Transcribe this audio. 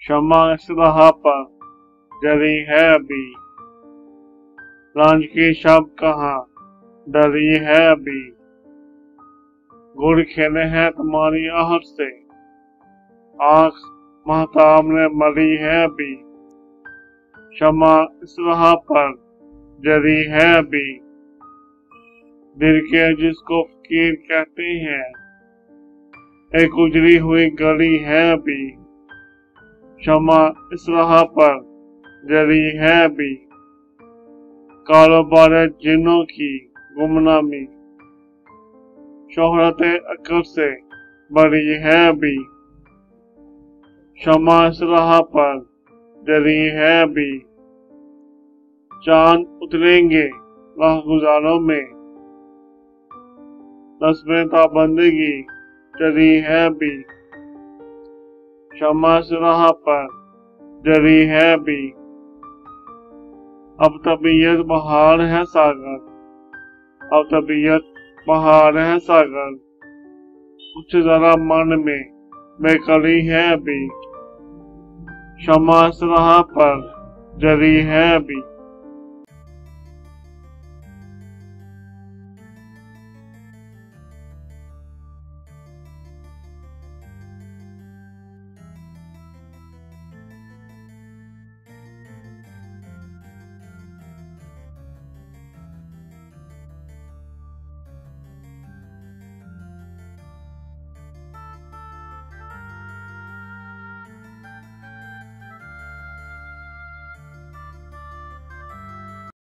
क्षमा इस राह पर जरी है अभी, रांझ की शब कहाँ डरी है अभी। गुड़ खेले हैं तुम्हारी आहट से, आँख महताब ने मरी है अभी। क्षमा इस राह पर जरी है अभी, दिल के जिसको फकीर कहते हैं, एक उजड़ी हुई गली है अभी। क्षमा इस राह पर जरी है अभी, कारोबार जिन्नों की गुमनामी शोहरत अकल से बड़ी है अभी। क्षमा इस राह पर जरी है अभी, चांद उतरेंगे राह गुजारों में, रस्में ताबंदगी चली है अभी। क्षमा इस राह पर जरी है अभी, अब तबीयत बहार है सागर, अब तबीयत बहार है सागर, कुछ जरा मन में बेकरी है अभी। क्षमा इस राह पर जरी है अभी।